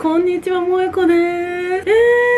こんにちは、萌子でーす。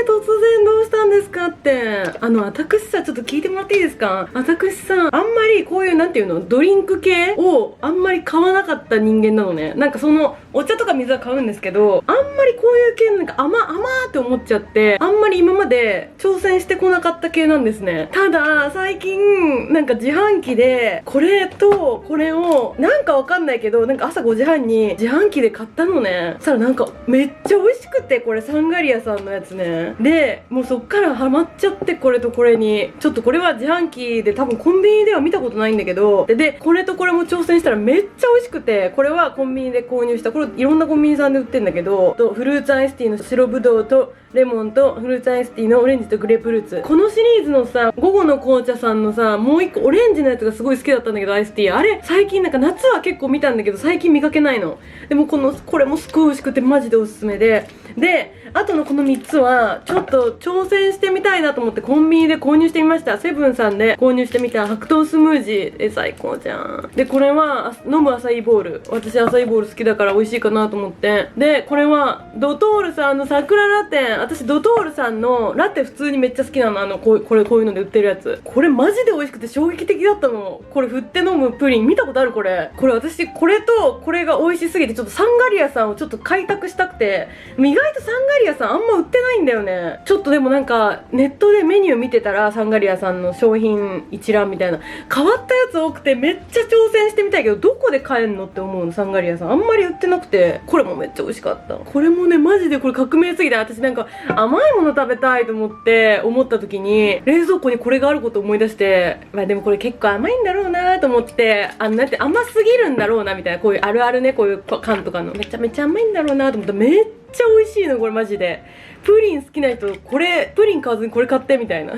突然どうしたんですかって。私さ、ちょっと聞いてもらっていいですか？私さ、あんまりこういう、なんていうの、ドリンク系をあんまり買わなかった人間なのね。なんかその、お茶とか水は買うんですけど、あんまりこういう系のなんか甘ーって思っちゃって、あんまり今まで挑戦してこなかった系なんですね。ただ、最近、なんか自販機で、これとこれを、なんかわかんないけど、なんか朝5時半に自販機で買ったのね。そしたらなんかめっちゃ美味しくて、これサンガリアさんのやつね。で、もうそっからハマっちゃって、これとこれに。ちょっとこれは自販機で多分コンビニでは見たことないんだけど、で、これとこれも挑戦したらめっちゃ美味しくて、これはコンビニで購入した。これいろんなコンビニさんで売ってんだけど、フルーツアイスティーの白ぶどうとレモンとフルーツアイスティーのオレンジとグレープフルーツ。このシリーズのさ、午後の紅茶さんのさ、もう一個オレンジのやつがすごい好きだったんだけど、アイスティー。あれ、最近なんか夏は結構見たんだけど、最近見かけないの。でもこれもすごい美味しくてマジでおすすめで。で、あとのこの3つは、ちょっと挑戦してみたいなと思ってコンビニで購入してみました。セブンさんで購入してみた白桃スムージー。最高じゃん。で、これは飲むアサイーボール。私アサイーボール好きだから美味しいかなと思って。で、これはドトールさんの桜ラテ。私ドトールさんのラテ普通にめっちゃ好きなの。こういうので売ってるやつ。これマジで美味しくて衝撃的だったの。これ振って飲むプリン見たことある？これ私これとこれが美味しすぎて、ちょっとサンガリアさんをちょっと開拓したくて。意外とサンガリアさんあんま売ってないんだよね。ちょっとでもなんかネットでメニュー見てたら、サンガリアさんの商品一覧みたいな変わったやつ多くて、めっちゃ挑戦してみたいけど、どこで買えんのって思うの。サンガリアさんあんまり売ってなくて、これもめっちゃ美味しかった。これもね、マジでこれ革命すぎて、私なんか甘いもの食べたいと思った時に冷蔵庫にこれがあることを思い出して、まあでもこれ結構甘いんだろうなと思って、なんて甘すぎるんだろうなみたいな、こういうあるあるね、こういう缶とかのめちゃめちゃ甘いんだろうなと思ったら、めっちゃ美味しいの。これマジでプリン好きな人、これプリン買わずにこれ買ってみたいな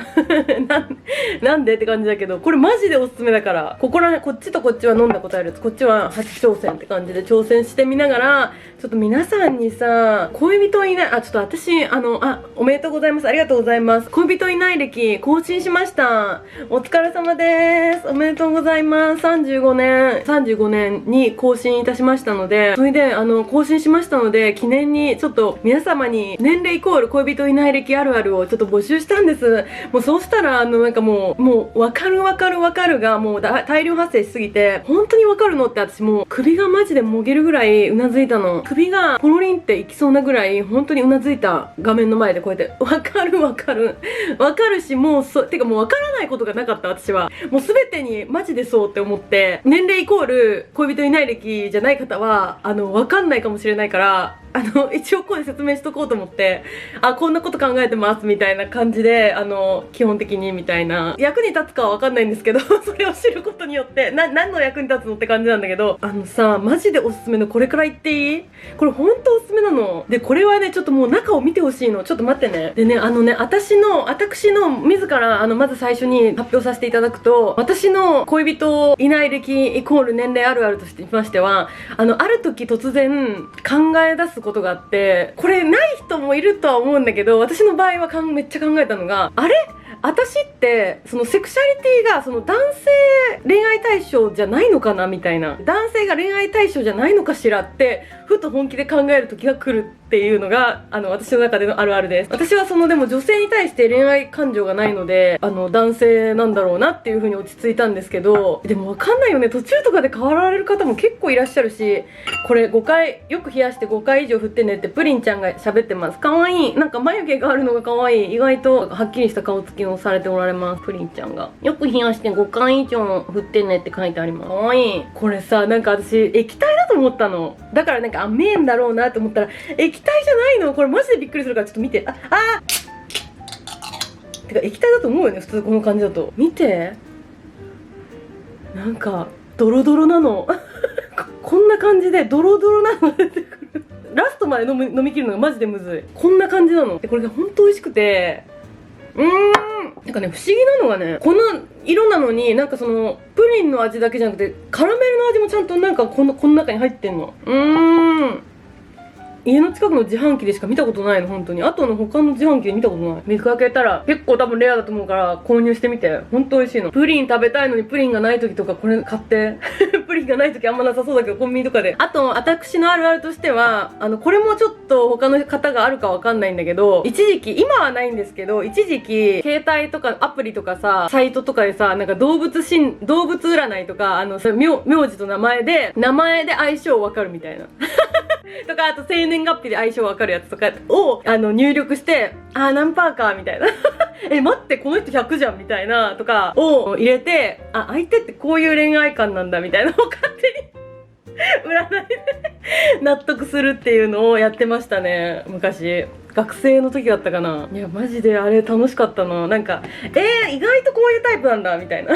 なんでって感じだけど、これマジでおすすめだから。こっちとこっちは飲んだことあるやつ、こっちは初挑戦って感じで挑戦してみながら、ちょっと皆さんにさ、恋人いない、ちょっと私おめでとうございます、ありがとうございます。恋人いない歴更新しました。お疲れ様です。おめでとうございます。35年に更新いたしましたので、それで更新しましたので、記念にちょっと皆様に年齢イコール恋人いない歴あるあるをちょっと募集したんです。もうそうしたらなんかもうわかるがもう大量発生しすぎて、本当にわかるのって、私もう首がマジでもげるぐらいうなずいたの。首がポロリンっていきそうなぐらい本当にうなずいた。画面の前でこうやってわかるし、もうてかもうわからないことがなかった。私はもう全てにマジでそうって思って、年齢イコール恋人いない歴じゃない方はわかんないかもしれないから、一応ここで説明しとこうと思って、こんなこと考えてますみたいな感じで、基本的にみたいな、役に立つかはわかんないんですけどそれを知ることによって何の役に立つのって感じなんだけど、マジでおすすめの、これから言っていい？これほんとおすすめなの。で、これはね、ちょっともう中を見てほしいの。ちょっと待ってね。でね、私の自らまず最初に発表させていただくと、私の恋人いない歴イコール年齢あるあるとしてましては、ある時突然考え出すことがあって、これない人もいるとは思うんだけど、私の場合はめっちゃ考えたのが、私ってそのセクシャリティがその男性恋愛対象じゃないのかなみたいな、男性が恋愛対象じゃないのかしらってふと本気で考える時が来るっていうのが私の中でのあるあるです。私はでも女性に対して恋愛感情がないので、男性なんだろうなっていう風に落ち着いたんですけど、でもわかんないよね、途中とかで変わられる方も結構いらっしゃるし、これ5回よく冷やして5回以上振ってねってプリンちゃんが喋ってます。かわいい。なんか眉毛があるのがかわいい。意外とはっきりした顔つきをされておられます。プリンちゃんがよく冷やして5回以上振ってねって書いてあります。かわいい。これさ、なんか私液体だと思ったの。だからなんか麺だろうなと思ったら液体じゃないの。これマジでびっくりするからちょっと見て。てか液体だと思うよね、普通この感じだと。見て、なんかドロドロなのこんな感じでドロドロなのが出てくる。ラストまで飲み切るのがマジでむずい。こんな感じなの。でこれがほんと美味しくて、なんかね、不思議なのがね、この色なのになんかそのプリンの味だけじゃなくてカラメルの味もちゃんとなんかこの中に入ってんの。家の近くの自販機でしか見たことないの、本当に。あとの他の自販機で見たことない。見かけたら結構多分レアだと思うから購入してみて。本当美味しいの。プリン食べたいのにプリンがない時とかこれ買ってプリンがない時あんまなさそうだけどコンビニとかで。あと私のあるあるとしてはこれもちょっと他の方があるかわかんないんだけど、一時期、今はないんですけど、一時期携帯とかアプリとかさ、サイトとかでさ、なんか動物占いとか名字と名前で相性わかるみたいなとか、あと生年月日で相性わかるやつとかを入力して、何パーかみたいな待ってこの人100じゃんみたいなとかを入れて、相手ってこういう恋愛観なんだみたいなのを勝手に占いで納得するっていうのをやってましたね、昔。学生の時だったかな。いやマジであれ楽しかったな。なんか意外とこういうタイプなんだみたいな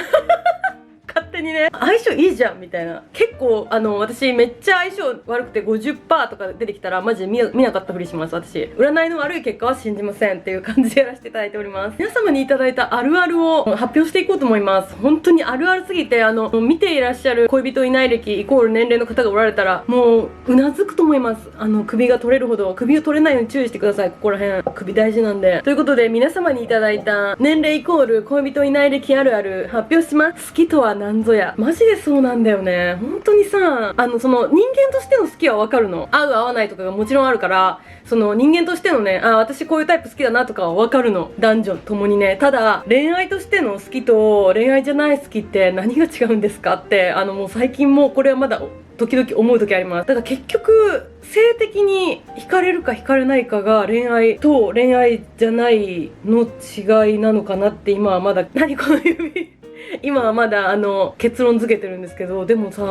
勝手にね、相性いいじゃんみたいな。結構私めっちゃ相性悪くて 50% とか出てきたらマジで見なかったふりします。私占いの悪い結果は信じませんっていう感じでやらせていただいております。皆様にいただいたあるあるを発表していこうと思います。本当にあるあるすぎて、見ていらっしゃる恋人いない歴イコール年齢の方がおられたらもううなずくと思います。首が取れるほど。首を取れないように注意してください。ここら辺首大事なんで。ということで皆様にいただいた年齢イコール恋人いない歴あるある発表します。好きとは何ぞや。マジでそうなんだよね。本当にさ、その人間としての好きはわかるの。合う合わないとかがもちろんあるから、その人間としてのね、私こういうタイプ好きだなとかはわかるの。男女ともにね。ただ、恋愛としての好きと恋愛じゃない好きって何が違うんですかって、もう最近もこれはまだ時々思う時あります。だから結局、性的に惹かれるか惹かれないかが恋愛と恋愛じゃないの違いなのかなって今はまだ、何この指今はまだ結論付けてるんですけど、でもさ、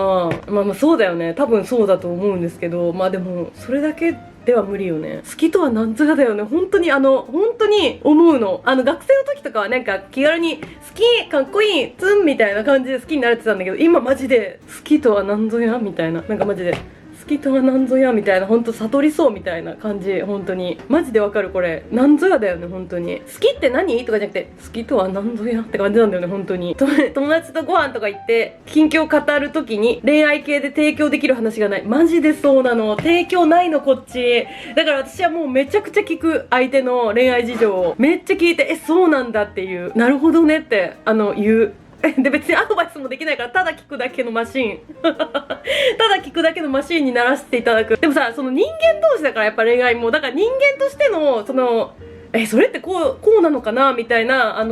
まあそうだよね。多分そうだと思うんですけど、でもそれだけでは無理よね。好きとは何ぞやだよね。本当に本当に思うの。学生の時とかはなんか気軽に好き、かっこいい、ツンみたいな感じで好きになれてたんだけど、今マジで好きとは何ぞやみたいな。なんかマジで好きとは何ぞやみたいな、ほんと悟りそうみたいな感じ。本当にマジでわかる。これ何ぞやだよね。本当に好きって何とかじゃなくて、好きとは何ぞやって感じなんだよね。本当に友達とご飯とか行って近況語る時に恋愛系で提供できる話がない。マジでそうなの。提供ないのこっちだから。私はもうめちゃくちゃ聞く。相手の恋愛事情をめっちゃ聞いて、そうなんだっていう、なるほどねって言う。で別にアドバイスもできないから、ただ聞くだけのマシーンただ聞くだけのマシーンにならせていただく。でもさ、その人間同士だからやっぱ恋愛も、だから人間としてのそのそれってこうなのかなみたいな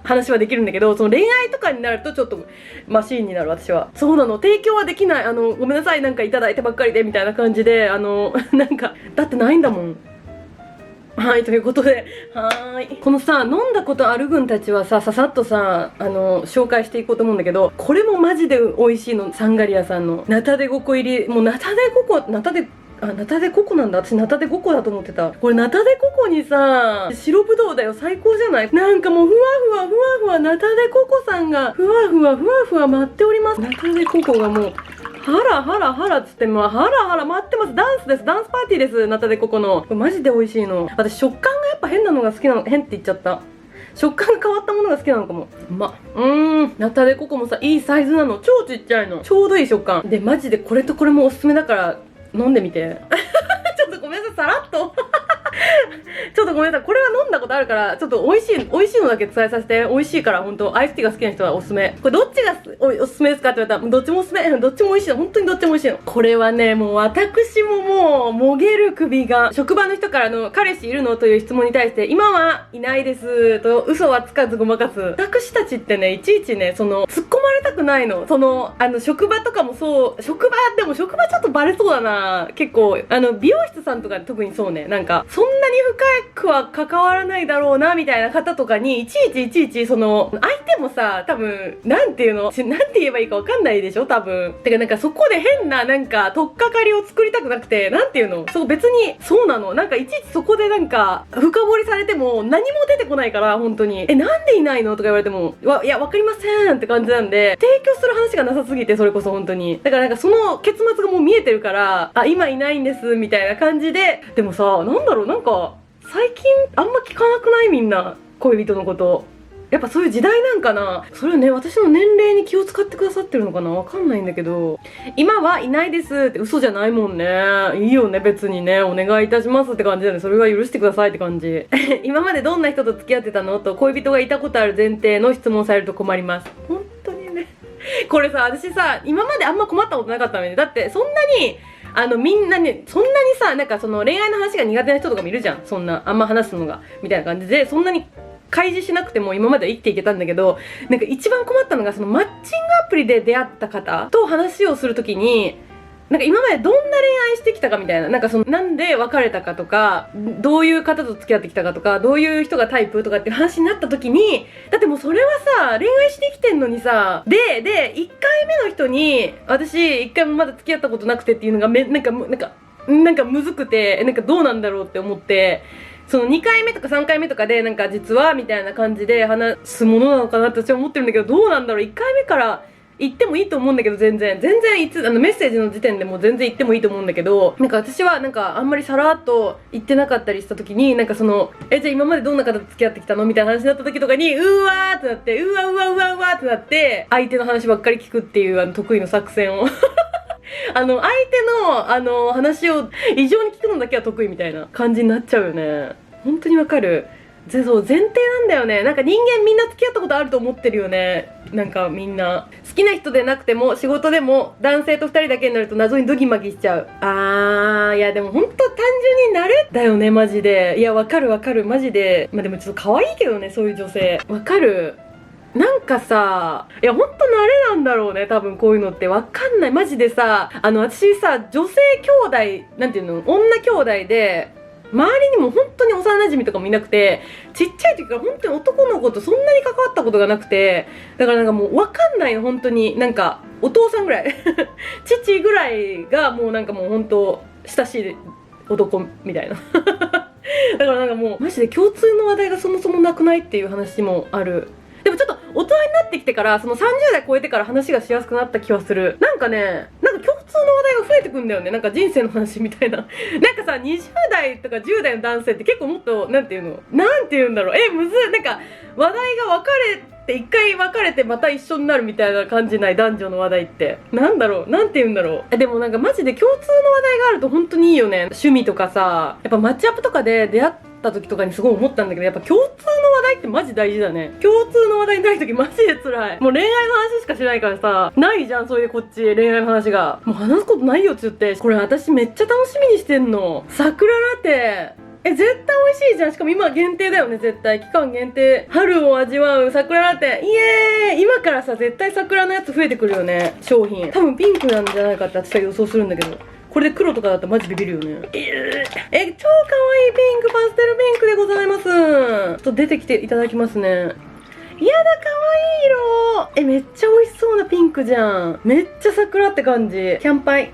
話はできるんだけど、その恋愛とかになるとちょっとマシーンになる。私はそうなの。提供はできない。ごめんなさい、なんかいただいてばっかりでみたいな感じで、なんかだってないんだもん。はい、ということで、このさ、飲んだことある軍たちはさ、ささっとさ、紹介していこうと思うんだけど、これもマジで美味しいの。サンガリアさんのナタデ5個入り。もうナタデ5個なんだ。私ナタデ5個だと思ってた。これナタデ5個にさ、白ぶどうだよ。最高じゃない？なんかもうふわナタデ5個さんがふわふわ舞っております。ナタデ5個がもうハラつってもハラ待ってます。ダンスです。ダンスパーティーです。ナタデココの。これマジで美味しいの。私食感がやっぱ変なのが好きなの。変って言っちゃった。食感が変わったものが好きなのかも。ナタデココもさ、いいサイズなの。超ちっちゃいの。ちょうどいい食感。で、マジでこれとこれもおすすめだから飲んでみて。ちょっとごめんなさい、さらっと。ちょっとごめんなさい。これは飲んだことあるから、ちょっと美味しいのだけ伝えさせて。美味しいから、本当アイスティーが好きな人はおすすめ。これどっちがおすすめですかって言われたら、どっちもおすすめ。どっちも美味しいの。本当にどっちも美味しいの。これはね、もう私ももう、もげる首が。職場の人からの、彼氏いるのという質問に対して、今はいないです。と、嘘はつかずごまかす。私たちってね、いちいちね、突っ込まれたくないの。職場とかもそう、職場ちょっとバレそうだな。結構、美容室さんとか特にそうね。なんか、そんなに深くは関わらないだろうな、みたいな方とかに、いちいち、相手もさ、多分、なんて言えばいいかわかんないでしょ多分。てかなんかそこで変な、なんか、取っかかりを作りたくなくて、なんて言うのそう、別に、そうなの。なんか、いちいちそこでなんか、深掘りされても、何も出てこないから、本当に。なんでいないのとか言われても、いや、わかりませんって感じなんで、提供する話がなさすぎて、それこそ本当に。だからなんか、その結末がもう見えてるから、今いないんです、みたいな感じで、でもさ、なんだろう、なんか、最近あんま聞かなくない？みんな恋人のことやっぱそういう時代なんかな。それはね、私の年齢に気を使ってくださってるのかな、わかんないんだけど、今はいないですって嘘じゃないもんね。いいよね、別にね、お願いいたしますって感じだね。それは許してくださいって感じ。今までどんな人と付き合ってたのと、恋人がいたことある前提の質問されると困ります。本当にね。これさ、私さ、今まであんま困ったことなかったのに、だってそんなに、みんなね、そんなにさ、なんかその恋愛の話が苦手な人とかもいるじゃん。そんな、あんま話すのが。みたいな感じで、そんなに開示しなくても今までは生きていけたんだけど、なんか一番困ったのが、そのマッチングアプリで出会った方と話をするときに、なんか今までどんな恋愛してきたかみたいな、なんかそのなんで別れたかとか、どういう方と付き合ってきたかとか、どういう人がタイプとかっていう話になった時に、だってもうそれはさ、恋愛してきてんのにさ、で、1回目の人に、私1回もまだ付き合ったことなくてっていうのがなんかむずくて、なんかどうなんだろうって思って、その2回目とか3回目とかでなんか実はみたいな感じで話すものなのかなって私は思ってるんだけど、どうなんだろう。1回目から言ってもいいと思うんだけど、全然いつメッセージの時点でも全然言ってもいいと思うんだけど、なんか私はなんかあんまりさらっと言ってなかったりした時に、なんかそのじゃあ今までどんな方と付き合ってきたのみたいな話になった時とかに、うわーってなって、うわってなって相手の話ばっかり聞くっていう得意の作戦を相手の話を異常に聞くのだけは得意みたいな感じになっちゃうよね。本当にわかる。そう前提なんだよね。なんか人間みんな付き合ったことあると思ってるよね。なんかみんな好きな人でなくても仕事でも男性と2人だけになると謎にドギマギしちゃう。いやでもほんと単純に慣れだよね、マジで。いやわかるマジで。まあでもちょっと可愛いけどね、そういう女性わかる。なんかさ、いやほんと慣れなんだろうね、多分こういうのってわかんない。マジでさ、私さ、女性兄弟なんていうの、女兄弟で周りにも本当に幼馴染とかもいなくて、ちっちゃい時から本当に男の子とそんなに関わったことがなくて、だからなんかもう分かんないの、本当に。なんかお父さんぐらい父ぐらいがもうなんかもう本当親しい男みたいなだからなんかもうマジで共通の話題がそもそもなくないっていう話もある。でもちょっと大人になってきてから、その30代超えてから話がしやすくなった気はする。なんかね、なんか共通の話題が増えてくんだよね。なんか人生の話みたいな。なんかさ、20代とか10代の男性って結構もっと、なんていうの、なんていうんだろう。むずい。なんか話題が分かれて、一回別れてまた一緒になるみたいな感じない、男女の話題って。なんだろう、なんて言うんだろう。でもなんかマジで共通の話題があると本当にいいよね。趣味とかさ、やっぱマッチアップとかで出会った時とかにすごい思ったんだけど、やっぱ共通の話題ってマジ大事だね。共通の話題ない時マジで辛い。もう恋愛の話しかしないからさ、ないじゃん、それでこっち恋愛の話が。もう話すことないよっつって。これ私めっちゃ楽しみにしてんの。桜ラテ。絶対美味しいじゃん。しかも今限定だよね、絶対。期間限定。春を味わう桜ラテ。イエーイ。今からさ、絶対桜のやつ増えてくるよね、商品。多分ピンクなんじゃないかって私は予想するんだけど。これで黒とかだったらマジビビるよね。超可愛いピンク、パステルピンクでございます。ちょっと出てきていただきますね。やだ、可愛い色。めっちゃ美味しそうなピンクじゃん。めっちゃ桜って感じ。キャンパイ。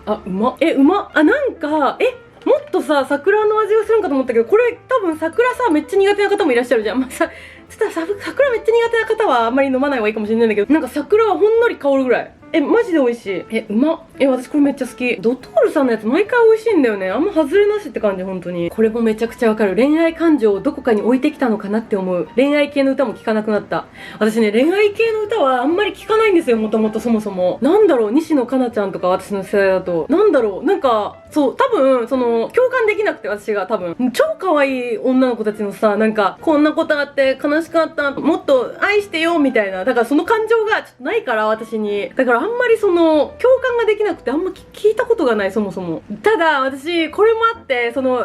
うま。うま。なんか、もっとさ、桜の味がするんかと思ったけど、これ多分桜さ、めっちゃ苦手な方もいらっしゃるじゃん。まあさ、ちょっと桜めっちゃ苦手な方はあんまり飲まない方がいいかもしれないんだけど、なんか桜はほんのり香るぐらい。マジで美味しい。うまっ。私これめっちゃ好き。ドトールさんのやつ毎回美味しいんだよね。あんま外れなしって感じ、本当に。これもめちゃくちゃわかる。恋愛感情をどこかに置いてきたのかなって思う。恋愛系の歌も聴かなくなった。私ね、恋愛系の歌はあんまり聴かないんですよ、もともとそもそも。なんだろう、西野カナちゃんとか私の世代だと。なんだろう、なんか、そう、多分、共感できなくて、私が多分。超可愛い女の子たちのさ、なんか、こんなことあって悲しかった、もっと愛してよ、みたいな。だからその感情がちょっとないから、私に。だからあんまり共感ができなくて、あんま聞いたことがない、そもそも。ただ、私、これもあって、恋愛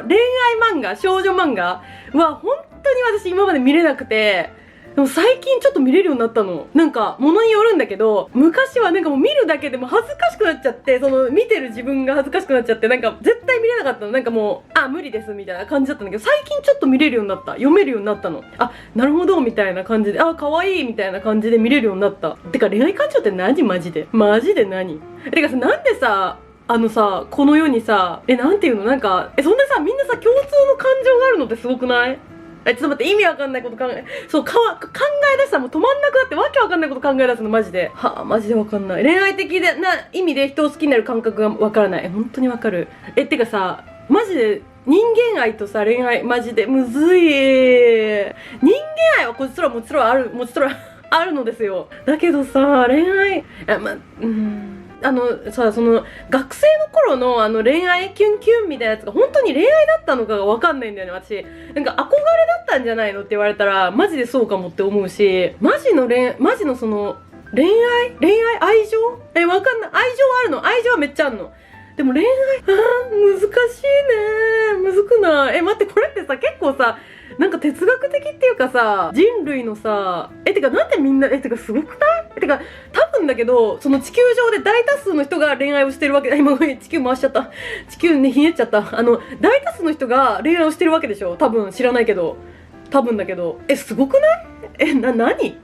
漫画、少女漫画は、本当に私今まで見れなくて、でも最近ちょっと見れるようになったの。なんか、物によるんだけど、昔はなんかもう見るだけでも恥ずかしくなっちゃって、見てる自分が恥ずかしくなっちゃって、なんか絶対見れなかったの。なんかもう、無理ですみたいな感じだったんだけど、最近ちょっと見れるようになった。読めるようになったの。なるほど、みたいな感じで、可愛いみたいな感じで見れるようになった。てか、恋愛感情って何マジで。マジで何てかさ、なんでさ、この世にさ、なんていうのなんか、そんなさ、みんなさ、共通の感情があるのってすごくない？ちょっと待って、意味わかんないこと考え出したらもう止まんなくなってわけわかんないこと考え出すの、マジで。マジでわかんない。恋愛的な意味で人を好きになる感覚がわからない。本当にわかる。てかさ、マジで人間愛とさ恋愛マジでむずい。人間愛はこちらもちろんあるあるのですよ。だけどさ恋愛さその学生の頃の恋愛キュンキュンみたいなやつが本当に恋愛だったのかが分かんないんだよね私。なんか憧れだったんじゃないのって言われたらマジでそうかもって思うし、マジのその恋愛愛情わかんない。愛情あるの。愛情はめっちゃあるの。でも恋愛難しいね。むずくない？待って、これってさ結構さなんか哲学的っていうかさ、人類のさてかなんでみんなてかすごくない？てか多分だけどその地球上で大多数の人が恋愛をしてるわけ。今地球回しちゃった。地球ねひねっちゃった。大多数の人が恋愛をしてるわけでしょ。多分知らないけど。多分だけどすごくない？何なんで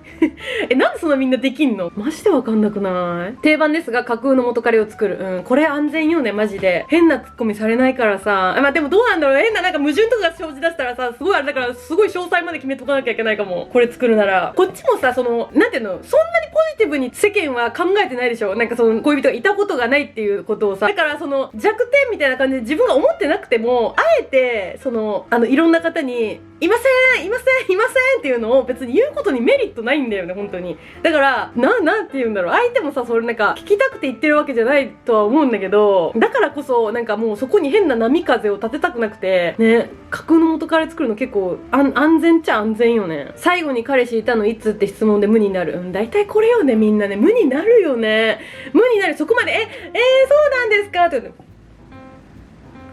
そんなみんなできんの？マジでわかんなくない？定番ですが架空の元彼を作る。これ安全よねマジで。変なツッコミされないからさ。まあでもどうなんだろう。変ななんか矛盾とかが生じだしたらさすごいあれだからすごい詳細まで決めとかなきゃいけないかも。これ作るならこっちもさそのなんていうの、そんなにポジティブに世間は考えてないでしょ。なんかその恋人がいたことがないっていうことをさ。だからその弱点みたいな感じで自分が思ってなくてもあえてそのいろんな方にいませんっていうのを別に言うことにメリットないんだよね本当に。だからなんて言うんだろう、相手もさそれなんか聞きたくて言ってるわけじゃないとは思うんだけど、だからこそなんかもうそこに変な波風を立てたくなくてね。架空の元彼作るの結構安全っちゃ安全よね。最後に彼氏いたのいつって質問で無になる。大体これよね。みんなね無になるよね。無になる。そこまでそうなんですかって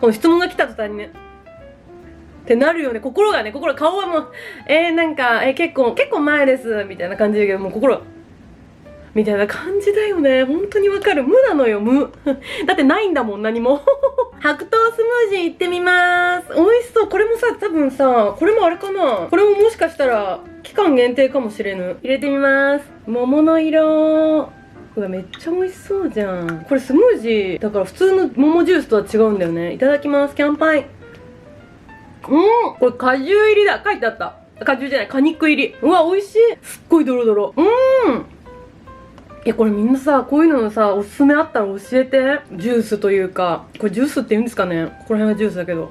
この質問が来た途端にねってなるよね。顔はもうなんか結構前ですみたいな感じだけど、もう心みたいな感じだよね。本当にわかる。無なのよ無だってないんだもん何も白桃スムージーいってみます。美味しそう。これもさ多分さこれもあれかな、これももしかしたら期間限定かもしれぬ。入れてみます。桃の色。うわめっちゃ美味しそうじゃん。これスムージーだから普通の桃ジュースとは違うんだよね。いただきます。キャンパイン。これ果汁入りだ。書いてあった。果汁じゃない、果肉入り。うわ美味しい。すっごいドロドロ。いやこれみんなさこういうののさおすすめあったら教えて。ジュースというかこれジュースって言うんですかね。ここら辺はジュースだけど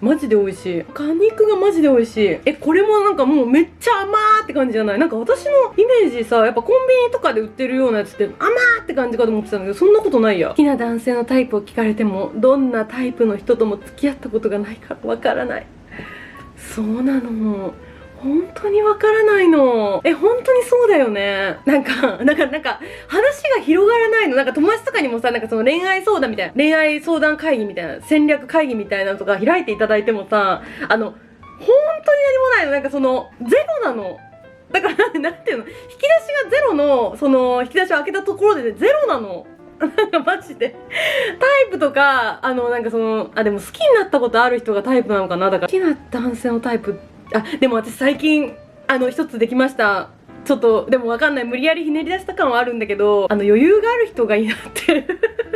マジで美味しい。果肉がマジで美味しい。これもなんかもうめっちゃ甘ーって感じじゃない？なんか私のイメージさやっぱコンビニとかで売ってるようなやつって甘ーって感じかと思ってたんだけど、そんなことないや。好きな男性のタイプを聞かれてもどんなタイプの人とも付き合ったことがないからわからない。そうなの。本当にわからないの。本当にそうだよね。なんか話が広がらないの。なんか友達とかにもさ、なんかその恋愛相談みたいな、恋愛相談会議みたいな、戦略会議みたいなのとか開いていただいてもさ、本当に何もないの。なんかその、ゼロなの。だから、なんていうの、引き出しがゼロの、その、引き出しを開けたところで、ね、ゼロなの。なんかマジで。タイプとか、なんかその、でも好きになったことある人がタイプなのかな。だから、好きな男性のタイプ、でも私最近、一つできました。ちょっと、でもわかんない。無理やりひねり出した感はあるんだけど、余裕がある人がいいなって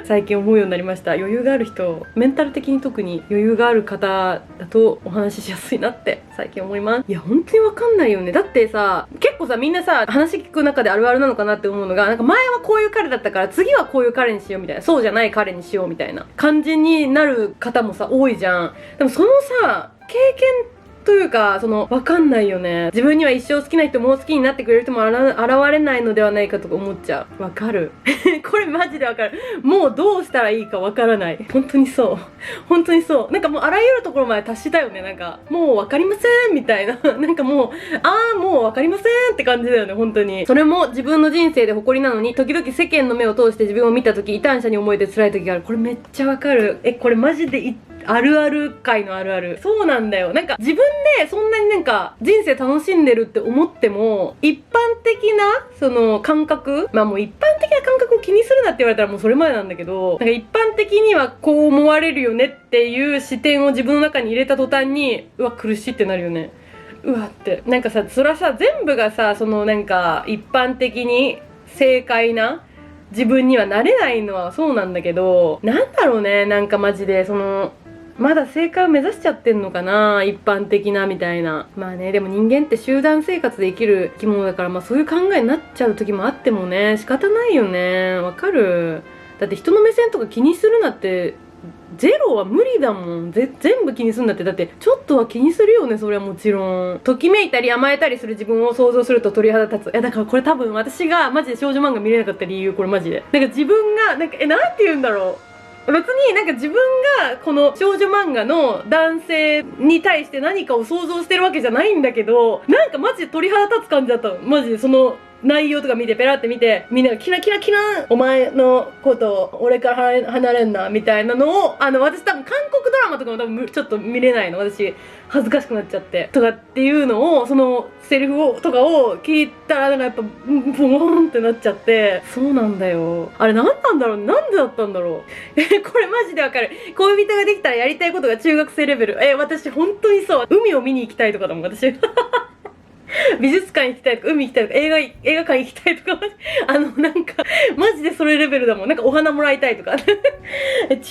最近思うようになりました。余裕がある人、メンタル的に特に余裕がある方だとお話ししやすいなって最近思います。いや、本当にわかんないよね。だってさ、結構さ、みんなさ、話聞く中であるあるなのかなって思うのが、なんか前はこういう彼だったから、次はこういう彼にしようみたいな、そうじゃない彼にしようみたいな感じになる方もさ、多いじゃん。でもそのさ、経験というか、わかんないよね。自分には一生好きな人もう好きになってくれる人も現れないのではないかとか思っちゃう。わかるこれマジでわかる。もうどうしたらいいかわからない。本当にそう。本当にそう。なんかもうあらゆるところまで達したよね。なんか、もうわかりませんみたいな。なんかもう、もうわかりませんって感じだよね、本当に。それも自分の人生で誇りなのに、時々世間の目を通して自分を見た時、異端者に思えて辛い時がある。これめっちゃわかる。これマジであるある界のあるある。そうなんだよ。なんか自分でそんなになんか人生楽しんでるって思っても、一般的なその感覚、もう一般的な感覚を気にするなって言われたらもうそれまでなんだけど、なんか一般的にはこう思われるよねっていう視点を自分の中に入れた途端に、うわ苦しいってなるよね。うわって。なんかさ、それはさ、全部がさ、そのなんか一般的に正解な自分にはなれないのはそうなんだけど、なんだろうね、なんかマジでまだ正解を目指しちゃってんのかな、一般的なみたいな。まあね、でも人間って集団生活で生きる生き物だから、そういう考えになっちゃう時もあってもね、仕方ないよね。わかる。だって人の目線とか気にするなってゼロは無理だもん。全部気にすんだって。だってちょっとは気にするよね、それはもちろん。ときめいたり甘えたりする自分を想像すると鳥肌立つ。だからこれ多分私がマジで少女漫画見れなかった理由、これマジで。なんか自分がなんかなんて言うんだろう、別になんか自分がこの少女漫画の男性に対して何かを想像してるわけじゃないんだけど、なんかマジで鳥肌立つ感じだったの。マジでその内容とか見てペラって見て、みんながキラキラキラお前のこと俺から離れんなみたいなのを、私多分韓国ドラマとかも多分ちょっと見れないの。私恥ずかしくなっちゃってとかっていうのを、そのセリフをとかを聞いたらなんかやっぱボーンってなっちゃって、そうなんだよ。あれ何なんだろう、なんでだったんだろう。これマジでわかる。恋人ができたらやりたいことが中学生レベル。私本当にそう。海を見に行きたいとかだもん私。美術館行きたいとか、海行きたいとか、映画館行きたいとか、なんか、マジでそれレベルだもん。なんかお花もらいたいとか。中学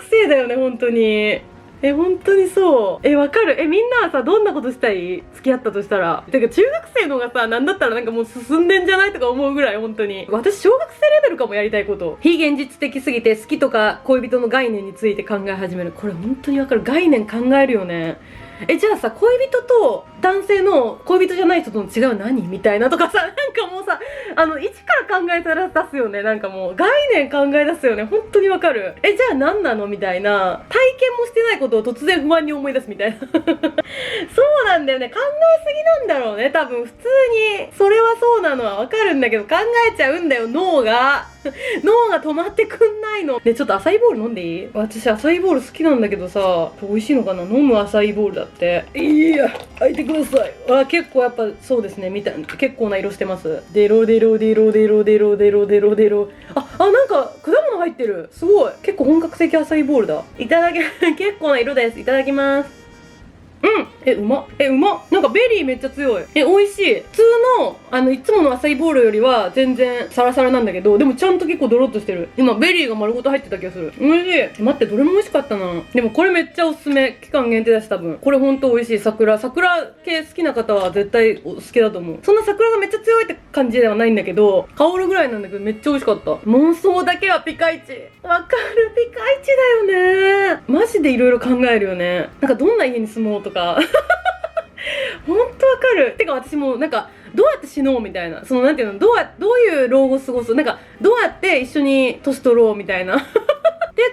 生だよね、本当に。本当にそう。わかる。みんなはさ、どんなことしたい？付き合ったとしたら。てか、中学生のがさ、なんだったらなんかもう進んでんじゃないとか思うぐらい、本当に。私、小学生レベルかもやりたいこと。非現実的すぎて、好きとか恋人の概念について考え始める。これ本当にわかる。概念考えるよね。じゃあさ、恋人と男性の恋人じゃない人との違いは何みたいなとかさ、なんかもうさ、一から考えたら出すよね。なんかもう、概念考え出すよね。本当にわかる。じゃあ何なのみたいな。体験もしてないことを突然不安に思い出すみたいな。そうなんだよね。考えすぎなんだろうね。多分、普通に、それはそうなのはわかるんだけど、考えちゃうんだよ、脳が。脳が止まってくんないの。ちょっとアサイーボール飲んでいい？私、アサイーボール好きなんだけどさ、美味しいのかな？飲むアサイーボールだって。いや、開いてください。結構やっぱそうですね。結構な色してます。デロデロデロデロデロデロデロデロ。なんか果物入ってる。すごい。結構本格的アサイーボールだ。結構な色です。いただきます。うまっ。うまっ。なんかベリーめっちゃ強い。美味しい。普通の、いつものアサイーボールよりは全然サラサラなんだけど、でもちゃんと結構ドロッとしてる。今、ベリーが丸ごと入ってた気がする。美味しい。待って、どれも美味しかったな。でもこれめっちゃおすすめ。期間限定だし多分。これほんと美味しい。桜系好きな方は絶対好きだと思う。そんな桜がめっちゃ強いって感じではないんだけど、香るぐらいなんだけどめっちゃ美味しかった。妄想だけはピカイチ。わかる。ピカイチだよね。マジでいろいろ考えるよね。なんかどんな家に住もうとか。ほんとわかる。てか私もなんかどうやって死のうみたいな、そのなんていうの、どういう老後過ごす、なんかどうやって一緒に年取ろうみたいな。手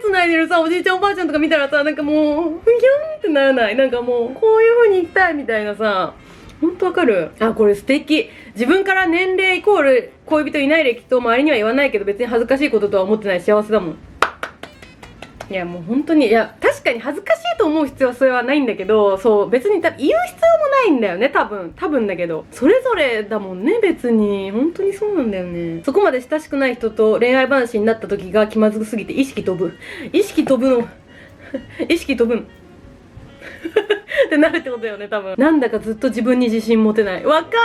繋いでるさおじいちゃんおばあちゃんとか見たらさ、なんかもうふにゃんってならない？なんかもうこういう風に生きたいみたいなさ。ほんとわかる。これ素敵。自分から年齢イコール恋人いない歴と周りには言わないけど、別に恥ずかしいこととは思ってない。幸せだもん。いやもう本当に、いや確かに恥ずかしいと思う必要はそれはないんだけど、そう別に言う必要もないんだよね。多分だけど、それぞれだもんね。別に本当にそうなんだよね。そこまで親しくない人と恋愛話になった時が気まずすぎて意識飛ぶのってなるってことだよね多分。なんだかずっと自分に自信持てない。わかる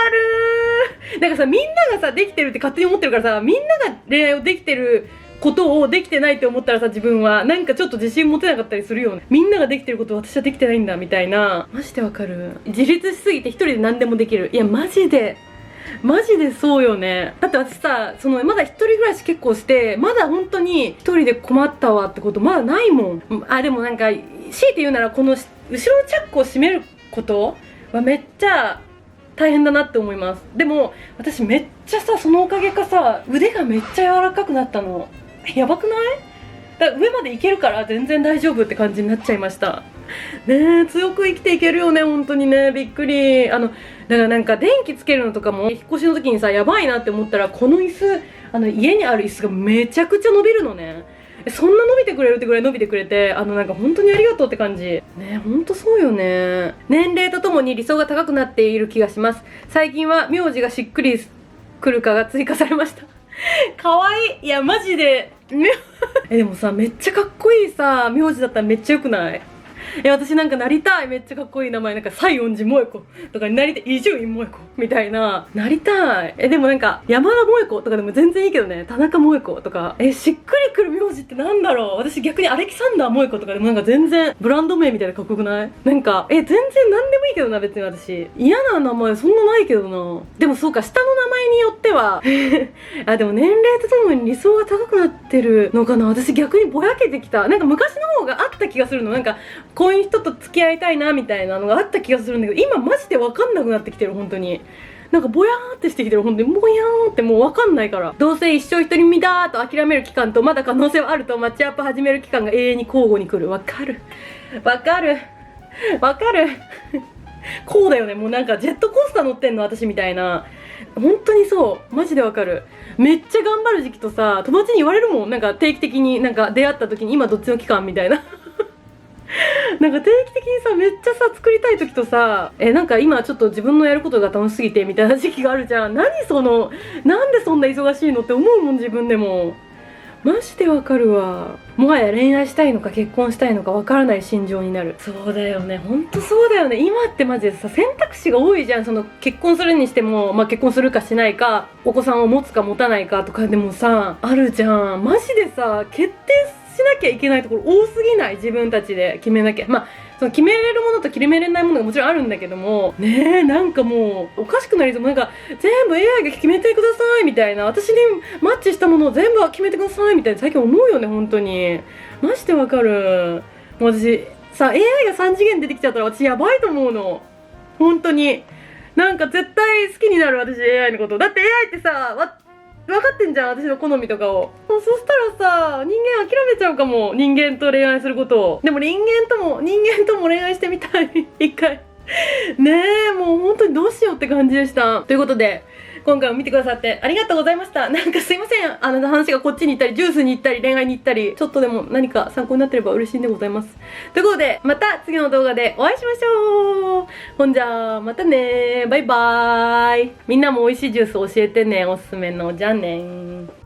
ー。なんかさ、みんながさできてるって勝手に思ってるからさ、みんなが恋愛をできてることをできてないって思ったらさ、自分はなんかちょっと自信持てなかったりするよね。みんなができてることを私はできてないんだみたいな。マジでわかる。自立しすぎて一人で何でもできる。いやマジでそうよね。だって私さ、まだ一人暮らし結構して、まだ本当に一人で困ったわってことまだないもん。でもなんか強いて言うなら、この後ろのチャックを閉めることはめっちゃ大変だなって思います。でも私めっちゃさ、そのおかげかさ、腕がめっちゃ柔らかくなったの。やばくない？上までいけるから全然大丈夫って感じになっちゃいましたね。強く生きていけるよね本当にね。びっくり。だからなんか電気つけるのとかも引っ越しの時にさ、やばいなって思ったら、この椅子家にある椅子がめちゃくちゃ伸びるのね。そんな伸びてくれるってぐらい伸びてくれて、なんか本当にありがとうって感じね。本当そうよね。年齢とともに理想が高くなっている気がします。最近は名字がしっくりくるかが追加されました。かわいい。いやマジででもさ、めっちゃかっこいいさ名字だったらめっちゃよくない？私なんかなりたい、めっちゃかっこいい名前、なんか西園寺萌子とかになりたい、伊集院萌子みたいな、なりたい。でもなんか山田萌子とかでも全然いいけどね、田中萌子とか、しっくりくる名字ってなんだろう。私逆にアレキサンダー萌子とかでもなんか全然ブランド名みたいでかっこよくない？なんか全然なんでもいいけどな、別に私嫌な名前そんなないけどな。でもそうか、下の名前によってはあ、でも年齢とともに理想が高くなってるのかな。私逆にぼやけてきた。なんか昔の方があった気がするの。なんかこういう人と付き合いたいなみたいなのがあった気がするんだけど、今マジで分かんなくなってきてる。本当になんかぼやーってしてきてる。本当にぼやーってもう分かんないから、どうせ一生独り身だーと諦める期間と、まだ可能性はあるとマッチアップ始める期間が永遠に交互に来る。分かる分かる分かるこうだよね。もうなんかジェットコースター乗ってんの私みたいな。本当にそうマジでわかる。めっちゃ頑張る時期とさ、友達に言われるもん。なんか定期的になんか出会った時に今どっちの期間みたいななんか定期的にさ、めっちゃさ作りたい時とさ、なんか今ちょっと自分のやることが楽しすぎてみたいな時期があるじゃん。何その、なんでそんな忙しいのって思うもん自分でも。マジでわかるわ。もはや恋愛したいのか結婚したいのかわからない心情になる。そうだよね、ほんとそうだよね。今ってマジでさ、選択肢が多いじゃん。その結婚するにしても、まあ、結婚するかしないか、お子さんを持つか持たないかとかでもさ、あるじゃん。マジでさ、決定しなきゃいけないところ多すぎない？自分たちで決めなきゃ。まあその決めれるものと決めれないものがもちろんあるんだけどもねえ、なんかもうおかしくなりそう。なんか全部 AI が決めてくださいみたいな、私にマッチしたものを全部決めてくださいみたいな最近思うよね。本当にマジでわかる。もう私さ、 AI が3次元出てきちゃったら私やばいと思うの。本当になんか絶対好きになる私 AI のこと。だって AI ってさ分かってんじゃん、私の好みとかを。そしたらさ、人間諦めちゃうかも。人間と恋愛することを。でも人間とも恋愛してみたい一回ねえ、もう本当にどうしようって感じでした。ということで今回も見てくださってありがとうございました。なんかすいません、話がこっちに行ったりジュースに行ったり恋愛に行ったり、ちょっとでも何か参考になってれば嬉しいんでございます。ということでまた次の動画でお会いしましょう。ほんじゃまたね、バイバーイ。みんなも美味しいジュース教えてね、おすすめの。じゃあねー。